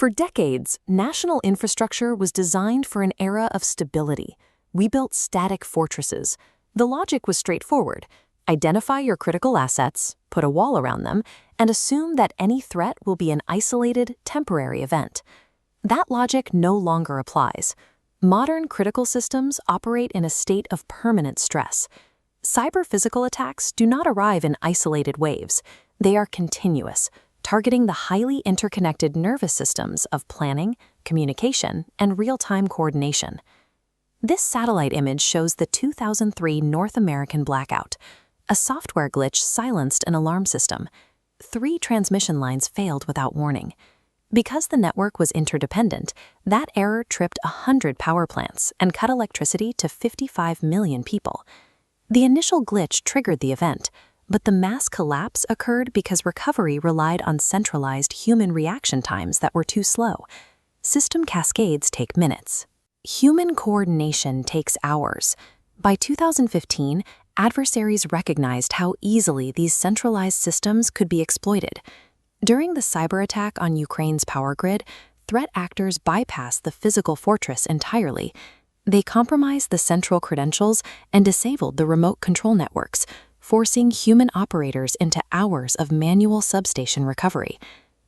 For decades, national infrastructure was designed for an era of stability. We built static fortresses. The logic was straightforward. Identify your critical assets, put a wall around them, and assume that any threat will be an isolated, temporary event. That logic no longer applies. Modern critical systems operate in a state of permanent stress. Cyber-physical attacks do not arrive in isolated waves. They are continuous, targeting the highly interconnected nervous systems of planning, communication, and real-time coordination. This satellite image shows the 2003 North American blackout. A software glitch silenced an alarm system. 3 transmission lines failed without warning. Because the network was interdependent, that error tripped 100 power plants and cut electricity to 55 million people. The initial glitch triggered the event, but the mass collapse occurred because recovery relied on centralized human reaction times that were too slow. System cascades take minutes. Human coordination takes hours. By 2015, adversaries recognized how easily these centralized systems could be exploited. During the cyber attack on Ukraine's power grid, threat actors bypassed the physical fortress entirely. They compromised the central credentials and disabled the remote control networks, forcing human operators into hours of manual substation recovery.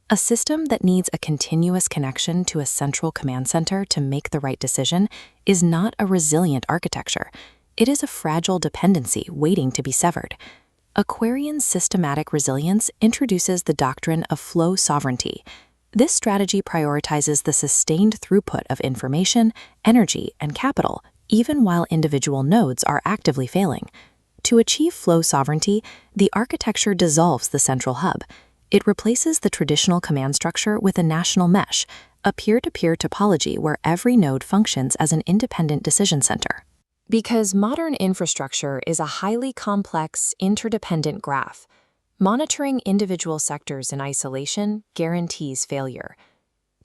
A system that needs a continuous connection to a central command center to make the right decision is not a resilient architecture. It is a fragile dependency waiting to be severed. Aquarian systematic resilience introduces the doctrine of flow sovereignty. This strategy prioritizes the sustained throughput of information, energy, and capital, even while individual nodes are actively failing. To achieve flow sovereignty, the architecture dissolves the central hub. It replaces the traditional command structure with a national mesh, a peer-to-peer topology where every node functions as an independent decision center. Because modern infrastructure is a highly complex, interdependent graph, monitoring individual sectors in isolation guarantees failure.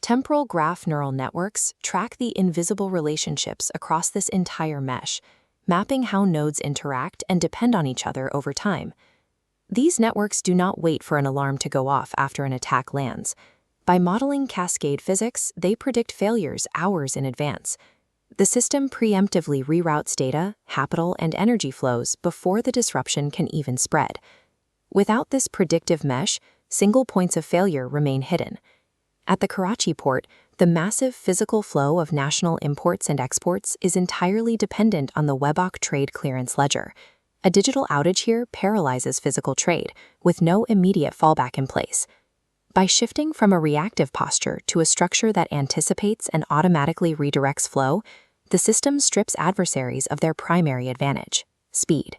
Temporal graph neural networks track the invisible relationships across this entire mesh, mapping how nodes interact and depend on each other over time. These networks do not wait for an alarm to go off after an attack lands. By modeling cascade physics, they predict failures hours in advance. The system preemptively reroutes data, capital, and energy flows before the disruption can even spread. Without this predictive mesh, single points of failure remain hidden. At the Karachi port, the massive physical flow of national imports and exports is entirely dependent on the WEBOC trade clearance ledger. A digital outage here paralyzes physical trade, with no immediate fallback in place. By shifting from a reactive posture to a structure that anticipates and automatically redirects flow, the system strips adversaries of their primary advantage: speed.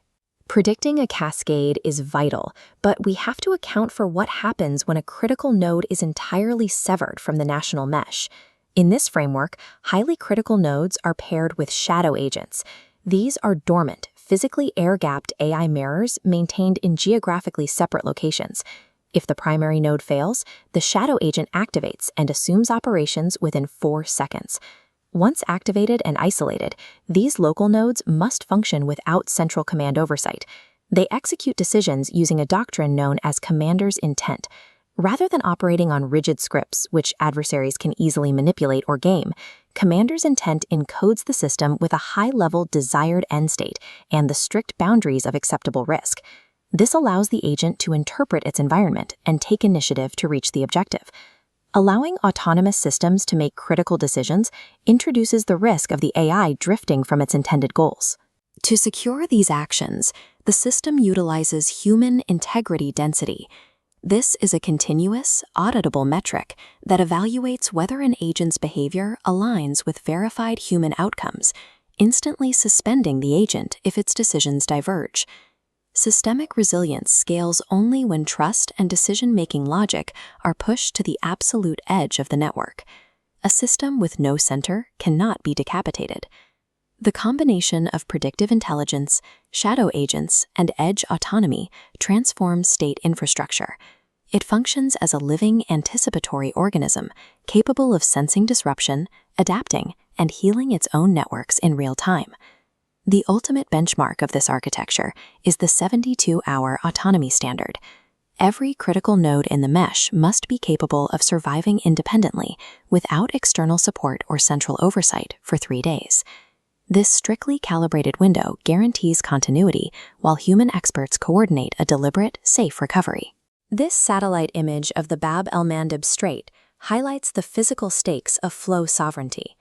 Predicting a cascade is vital, but we have to account for what happens when a critical node is entirely severed from the national mesh. In this framework, highly critical nodes are paired with shadow agents. These are dormant, physically air-gapped AI mirrors maintained in geographically separate locations. If the primary node fails, the shadow agent activates and assumes operations within 4 seconds. Once activated and isolated, these local nodes must function without central command oversight. They execute decisions using a doctrine known as commander's intent. Rather than operating on rigid scripts, which adversaries can easily manipulate or game, commander's intent encodes the system with a high-level desired end state and the strict boundaries of acceptable risk. This allows the agent to interpret its environment and take initiative to reach the objective. Allowing autonomous systems to make critical decisions introduces the risk of the AI drifting from its intended goals. To secure these actions, the system utilizes human integrity density. This is a continuous, auditable metric that evaluates whether an agent's behavior aligns with verified human outcomes, instantly suspending the agent if its decisions diverge. Systemic resilience scales only when trust and decision-making logic are pushed to the absolute edge of the network. A system with no center cannot be decapitated. The combination of predictive intelligence, shadow agents, and edge autonomy transforms state infrastructure. It functions as a living, anticipatory organism capable of sensing disruption, adapting, and healing its own networks in real time. The ultimate benchmark of this architecture is the 72-hour autonomy standard. Every critical node in the mesh must be capable of surviving independently without external support or central oversight for 3 days. This strictly calibrated window guarantees continuity while human experts coordinate a deliberate, safe recovery. This satellite image of the Bab el-Mandeb Strait highlights the physical stakes of flow sovereignty.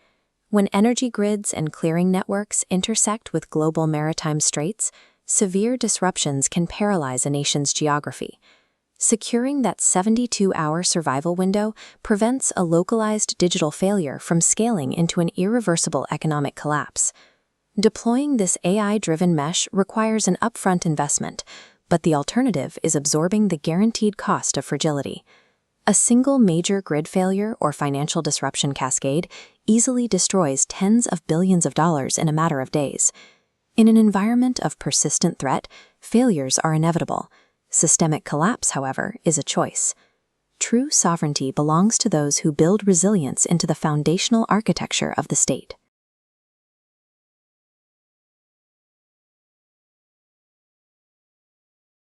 When energy grids and clearing networks intersect with global maritime straits, severe disruptions can paralyze a nation's geography. Securing that 72-hour survival window prevents a localized digital failure from scaling into an irreversible economic collapse. Deploying this AI-driven mesh requires an upfront investment, but the alternative is absorbing the guaranteed cost of fragility. A single major grid failure or financial disruption cascade easily destroys tens of billions of dollars in a matter of days. In an environment of persistent threat, failures are inevitable. Systemic collapse, however, is a choice. True sovereignty belongs to those who build resilience into the foundational architecture of the state.